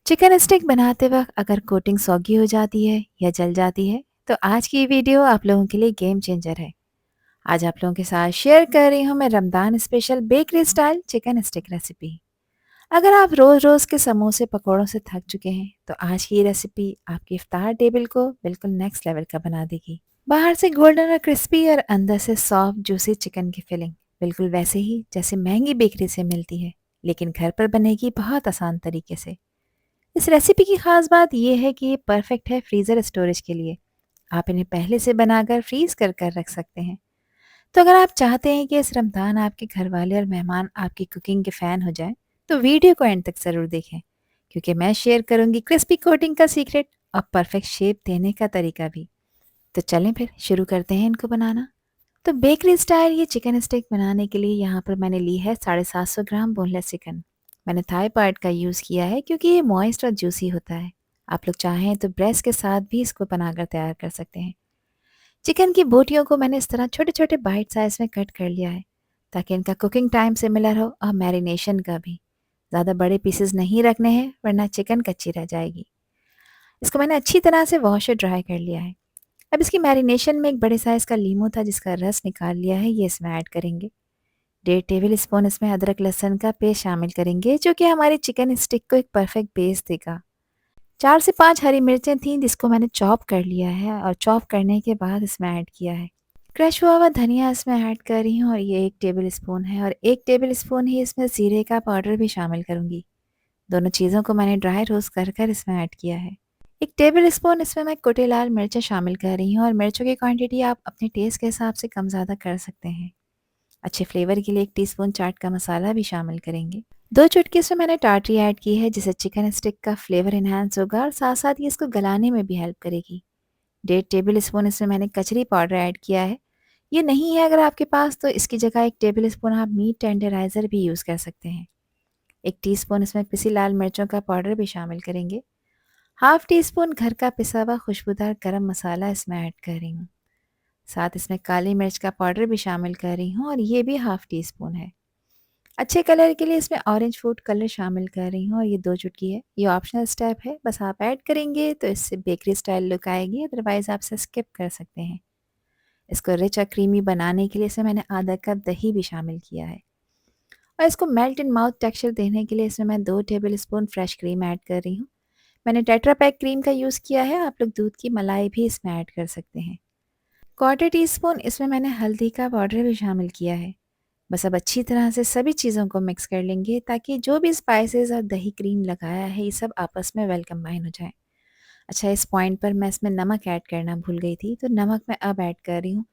Chicken stick बनाते वक्त अगर कोटिंग सॉगी हो जाती है या जल जाती है तो आज की ये वीडियो आप लोगों के लिए गेम चेंजर है। आज आप लोगों के साथ शेयर कर रही हूँ मैं Ramadan special bakery style chicken stick recipe. अगर आप रोज रोज के समोसे पकौड़ों से थक चुके हैं तो आज की ये रेसिपी आपकी इफ्तार टेबल को बिल्कुल नेक्स्ट लेवल का बना देगी। बाहर से गोल्डन और क्रिस्पी और अंदर से सॉफ्ट जूसी चिकन की फिलिंग बिल्कुल वैसे ही जैसे महंगी बेकरी से मिलती है, लेकिन घर पर बनेगी बहुत आसान तरीके से। इस रेसिपी की खास बात यह है कि ये परफेक्ट है फ्रीज़र स्टोरेज के लिए। आप इन्हें पहले से बनाकर फ्रीज कर कर रख सकते हैं। तो अगर आप चाहते हैं कि इस रमज़ान आपके घर वाले और मेहमान आपकी कुकिंग के फ़ैन हो जाएं, तो वीडियो को एंड तक ज़रूर देखें, क्योंकि मैं शेयर करूंगी क्रिस्पी कोटिंग का सीक्रेट और परफेक्ट शेप देने का तरीका भी। तो चलें फिर शुरू करते हैं इनको बनाना। तो बेकरी स्टाइल ये चिकन स्टिक बनाने के लिए यहाँ पर मैंने ली है 750 ग्राम बोनलेस चिकन। मैंने थाई पार्ट का यूज़ किया है क्योंकि ये मॉइस्ट और जूसी होता है। आप लोग चाहें तो ब्रेस्ट के साथ भी इसको बनाकर तैयार कर सकते हैं। चिकन की बोटियों को मैंने इस तरह छोटे छोटे बाइट साइज में कट कर लिया है, ताकि इनका कुकिंग टाइम सिमिलर हो और मैरिनेशन का भी। ज़्यादा बड़े पीसेस नहीं रखने हैं वरना चिकन कच्ची रह जाएगी। इसको मैंने अच्छी तरह से वॉश और ड्राई कर लिया है। अब इसकी मैरिनेशन में एक बड़े साइज़ का लीमू था जिसका रस निकाल लिया है, ये इसमें ऐड करेंगे। 1.5 टेबल स्पून इसमें अदरक लहसुन का पेस्ट शामिल करेंगे, जो कि हमारे चिकन स्टिक को एक परफेक्ट बेस देगा। 4 से 5 हरी मिर्चें थीं जिसको मैंने चॉप कर लिया है और चॉप करने के बाद इसमें ऐड किया है। क्रश हुआ हुआ धनिया इसमें ऐड कर रही हूँ और ये 1 टेबल स्पून है, और 1 टेबल स्पून ही इसमें ज़ीरे का पाउडर भी शामिल करूँगी। दोनों चीज़ों को मैंने ड्राई रोस्ट कर कर इसमें ऐड किया है। 1 टेबल स्पून इसमें मैं कुटे लाल मिर्चें शामिल कर रही हूँ, और मिर्चों की क्वांटिटी आप अपने टेस्ट के हिसाब से कम ज़्यादा कर सकते हैं। अच्छे फ्लेवर के लिए 1 टीस्पून चाट का मसाला भी शामिल करेंगे। 2 चुटकी इसमें मैंने टाटरी ऐड की है, जिससे चिकन स्टिक का फ्लेवर इन्हांस होगा और साथ साथ ये इसको गलाने में भी हेल्प करेगी। 1.5 टेबल स्पून इसमें मैंने कचरी पाउडर ऐड किया है। ये नहीं है अगर आपके पास, तो इसकी जगह 1 टेबल स्पून आप मीट टेंडराइज़र भी यूज़ कर सकते हैं। 1 टीस्पून इसमें पिसी लाल मिर्चों का पाउडर भी शामिल करेंगे। हाफ टी स्पून घर का पिसा हुआ खुशबूदार गरम मसाला इसमें ऐड कर रही हूँ। साथ इसमें काली मिर्च का पाउडर भी शामिल कर रही हूँ, और ये भी हाफ टी स्पून है। अच्छे कलर के लिए इसमें ऑरेंज फूड कलर शामिल कर रही हूँ, और ये 2 चुटकी है। ये ऑप्शनल स्टेप है, बस आप ऐड करेंगे तो इससे बेकरी स्टाइल लुक आएगी, अदरवाइज़ आप इसे स्किप कर सकते हैं। इसको रिच और क्रीमी बनाने के लिए इसमें मैंने आधा कप दही भी शामिल किया है, और इसको मेल्ट इन माउथ टेक्सचर देने के लिए इसमें मैं 2 table spoon fresh cream add कर रही हूँ। मैंने टेट्रा पैक क्रीम का यूज़ किया है, आप लोग दूध की मलाई भी इसमें ऐड कर सकते हैं। 1/4 टीस्पून इसमें मैंने हल्दी का पाउडर भी शामिल किया है। बस अब अच्छी तरह से सभी चीज़ों को मिक्स कर लेंगे, ताकि जो भी स्पाइसेस और दही क्रीम लगाया है ये सब आपस में वेल कंबाइन हो जाए। अच्छा, इस पॉइंट पर मैं इसमें नमक ऐड करना भूल गई थी, तो नमक मैं अब ऐड कर रही हूँ।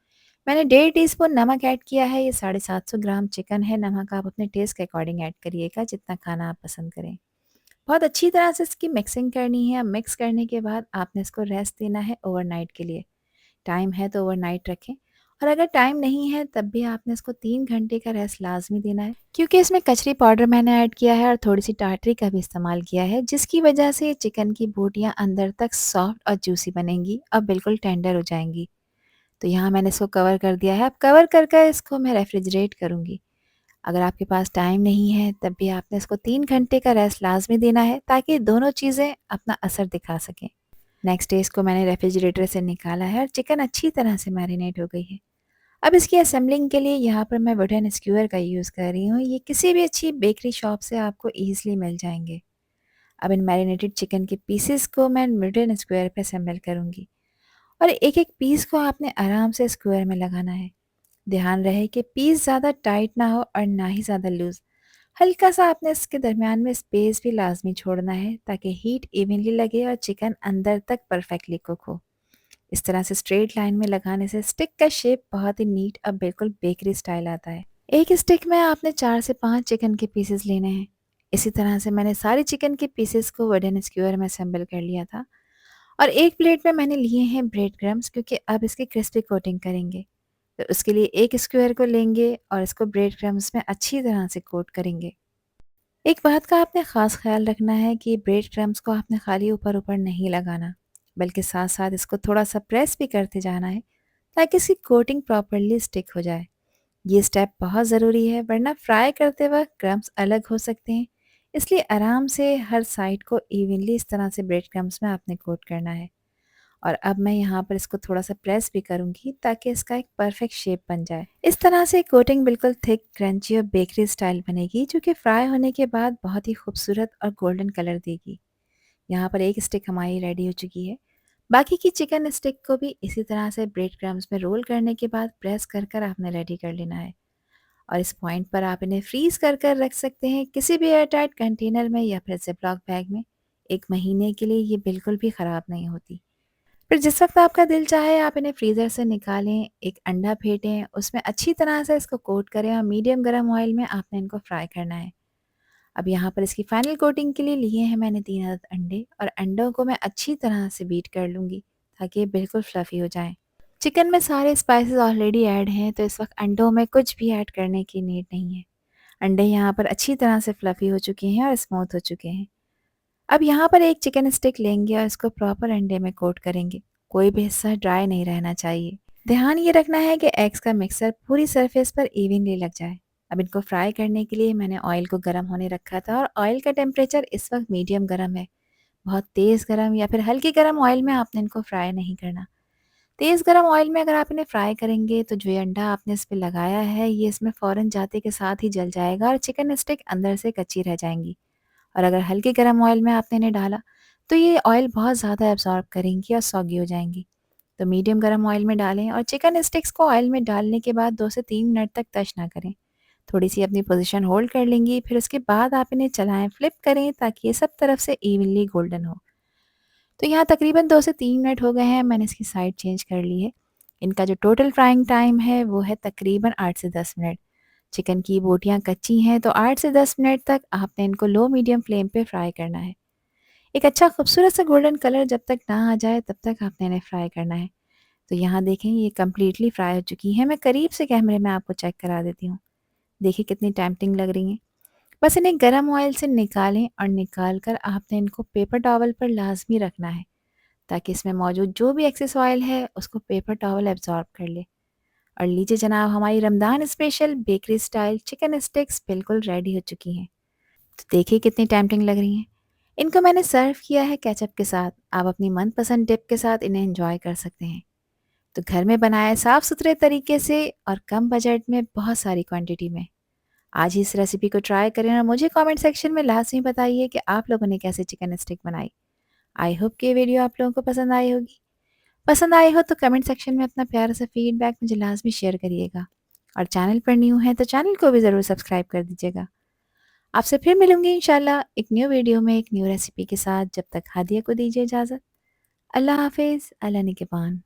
मैंने 1.5 टीस्पून नमक ऐड किया है। ये 750 ग्राम चिकन है। नमक आप अपने टेस्ट के अकॉर्डिंग ऐड करिएगा, जितना खाना आप पसंद करें। बहुत अच्छी तरह से इसकी मिक्सिंग करनी है। मिक्स करने के बाद आपने इसको रेस्ट देना है ओवरनाइट के लिए। टाइम है तो ओवरनाइट रखें, और अगर टाइम नहीं है तब भी आपने इसको 3 घंटे का रेस्ट लाजमी देना है, क्योंकि इसमें कचरी पाउडर मैंने ऐड किया है और थोड़ी सी टाटरी का भी इस्तेमाल किया है, जिसकी वजह से चिकन की बोटियाँ अंदर तक सॉफ्ट और जूसी बनेंगी और बिल्कुल टेंडर हो जाएंगी। तो यहाँ मैंने इसको कवर कर दिया है। अब कवर कर कर इसको मैं रेफ्रिजरेट करूँगी। अगर आपके पास टाइम नहीं है तब भी आपने इसको 3 घंटे का रेस्ट लाजमी देना है, ताकि दोनों चीज़ें अपना असर दिखा सकें। नेक्स्ट डे इसको मैंने रेफ्रिजरेटर से निकाला है और चिकन अच्छी तरह से मैरिनेट हो गई है। अब इसकी असेंबलिंग के लिए यहाँ पर मैं वुडन स्क्यूअर का यूज़ कर रही हूँ। ये किसी भी अच्छी बेकरी शॉप से आपको ईजिली मिल जाएंगे। अब इन मैरिनेटेड चिकन के पीसेस को मैं वुडन स्क्वायर पे असेंबल करूँगी, और एक एक पीस को आपने आराम से स्क्वायर में लगाना है। ध्यान रहे कि पीस ज़्यादा टाइट ना हो और ना ही ज़्यादा लूज़। हल्का सा आपने इसके दरमियान में स्पेस भी लाजमी छोड़ना है, ताकि हीट इवनली लगे और चिकन अंदर तक परफेक्टली कुक हो। इस तरह से स्ट्रेट लाइन में लगाने से स्टिक का शेप बहुत ही नीट और बिल्कुल बेकरी स्टाइल आता है। एक स्टिक में आपने 4 से 5 चिकन के पीसेस लेने हैं। इसी तरह से मैंने सारे चिकन के पीसेस को वुडन स्क्यूअर में असेंबल कर लिया था, और एक प्लेट में मैंने लिए हैं ब्रेड क्रम्स, क्योंकि अब इसकी क्रिस्पी कोटिंग करेंगे। तो उसके लिए एक स्क्वायर को लेंगे और इसको ब्रेड क्रम्स में अच्छी तरह से कोट करेंगे। एक बात का आपने ख़ास ख्याल रखना है कि ब्रेड क्रम्स को आपने खाली ऊपर ऊपर नहीं लगाना, बल्कि साथ साथ इसको थोड़ा सा प्रेस भी करते जाना है, ताकि इसकी कोटिंग प्रॉपरली स्टिक हो जाए। ये स्टेप बहुत ज़रूरी है, वरना फ्राई करते वक्त क्रम्स अलग हो सकते हैं इसलिए आराम से हर साइड को इवनली इस तरह से ब्रेड क्रम्स में आपने कोट करना है। और अब मैं यहाँ पर इसको थोड़ा-सा प्रेस भी करूँगी ताकि इसका एक परफेक्ट शेप बन जाए। इस तरह से कोटिंग बिल्कुल थिक, क्रंची और बेकरी स्टाइल बनेगी जो कि फ्राई होने के बाद बहुत ही खूबसूरत और गोल्डन कलर देगी। यहाँ पर एक स्टिक हमारी रेडी हो चुकी है। बाकी की चिकन स्टिक को भी इसी तरह से ब्रेड क्रम्स में रोल करने के बाद प्रेस कर आपने रेडी कर लेना है। और इस पॉइंट पर आप इन्हें फ्रीज़ कर रख सकते हैं किसी भी एयरटाइट कंटेनर में या फिर ज़िप-लॉक बैग में। 1 महीने के लिए ये बिल्कुल भी ख़राब नहीं होती। फिर जिस वक़्त आपका दिल चाहे आप इन्हें फ्रीज़र से निकालें, एक अंडा फेंटें, उसमें अच्छी तरह से इसको कोट करें और मीडियम गरम ऑयल में आपने इनको फ्राई करना है। अब यहाँ पर इसकी फाइनल कोटिंग के लिए लिए हैं मैंने 3 अदद अंडे और अंडों को मैं अच्छी तरह से बीट कर लूँगी ताकि ये बिल्कुल फ्लफ़ी हो जाएँ। चिकन में सारे स्पाइसेस ऑलरेडी ऐड हैं तो इस वक़्त अंडों में कुछ भी ऐड करने की नीड नहीं है। अंडे यहाँ पर अच्छी तरह से फ्लफ़ी हो चुके हैं और स्मूथ हो चुके हैं। अब यहाँ पर एक चिकन स्टिक लेंगे और इसको प्रॉपर अंडे में कोट करेंगे। कोई भी हिस्सा ड्राई नहीं रहना चाहिए। ध्यान ये रखना है कि एग्स का मिक्सर पूरी सरफेस पर इवनली लग जाए। अब इनको फ्राई करने के लिए मैंने ऑयल को गर्म होने रखा था और ऑयल का टेम्परेचर इस वक्त मीडियम गर्म है। बहुत तेज़ गर्म या फिर हल्की गर्म ऑयल में आपने इनको फ्राई नहीं करना। तेज़ गर्म ऑयल में अगर आप इन्हें फ्राई करेंगे तो जो ये अंडा आपने इस पे लगाया है ये इसमें फ़ौरन जाते के साथ ही जल जाएगा और चिकन स्टिक अंदर से कच्ची रह जाएंगी। और अगर हल्के गर्म ऑयल में आपने इन्हें डाला तो ये ऑयल बहुत ज़्यादा एब्जॉर्ब करेंगी और सॉगी हो जाएंगी। तो मीडियम गर्म ऑयल में डालें और चिकन स्टिक्स को ऑयल में डालने के बाद 2 से 3 मिनट तक टच ना करें। थोड़ी सी अपनी पोजीशन होल्ड कर लेंगी, फिर उसके बाद आप इन्हें चलाएं, फ्लिप करें ताकि ये सब तरफ से इवनली गोल्डन हो। तो यहाँ तकरीबन 2 से 3 मिनट हो गए हैं, मैंने इसकी साइड चेंज कर ली है। इनका जो टोटल फ्राइंग टाइम है वो है तकरीबन 8 से 10 मिनट। चिकन की बोटियाँ कच्ची हैं तो 8 से 10 मिनट तक आपने इनको लो मीडियम फ्लेम पे फ्राई करना है। एक अच्छा खूबसूरत सा गोल्डन कलर जब तक ना आ जाए तब तक आपने इन्हें फ्राई करना है। तो यहाँ देखें ये कंप्लीटली फ्राई हो चुकी हैं। मैं करीब से कैमरे में आपको चेक करा देती हूँ। देखिए कितनी टेम्प्टिंग लग रही हैं। बस इन्हें गरम ऑयल से निकालें और निकाल कर आपने इनको पेपर टॉवल पर लाज़मी रखना है ताकि इसमें मौजूद जो भी एक्सेस ऑयल है उसको पेपर टॉवल एब्ज़ॉर्ब कर ले। और लीजिए जनाब हमारी Ramzan special bakery style chicken sticks बिल्कुल रेडी हो चुकी हैं। तो देखिए कितनी टेम्प्टिंग लग रही हैं। इनको मैंने सर्व किया है केचप के साथ। आप अपनी मनपसंद डिप के साथ इन्हें एंजॉय कर सकते हैं। तो घर में बनाए साफ सुथरे तरीके से और कम बजट में बहुत सारी क्वांटिटी में। आज ही इस रेसिपी को ट्राई करें और मुझे कमेंट सेक्शन में लाजमी बताइए कि आप लोगों ने कैसे चिकन स्टिक बनाई। आई होप कि ये वीडियो आप लोगों को पसंद आई होगी। पसंद आई हो तो कमेंट सेक्शन में अपना प्यारा सा फीडबैक मुझे लाजमी शेयर करिएगा। और चैनल पर न्यू है तो चैनल को भी ज़रूर सब्सक्राइब कर दीजिएगा। आपसे फिर मिलूंगी इंशाल्लाह एक न्यू वीडियो में एक न्यू रेसिपी के साथ। जब तक हादिया को दीजिए इजाज़त। अल्लाह हाफिज़, अल्लाह निगहबान।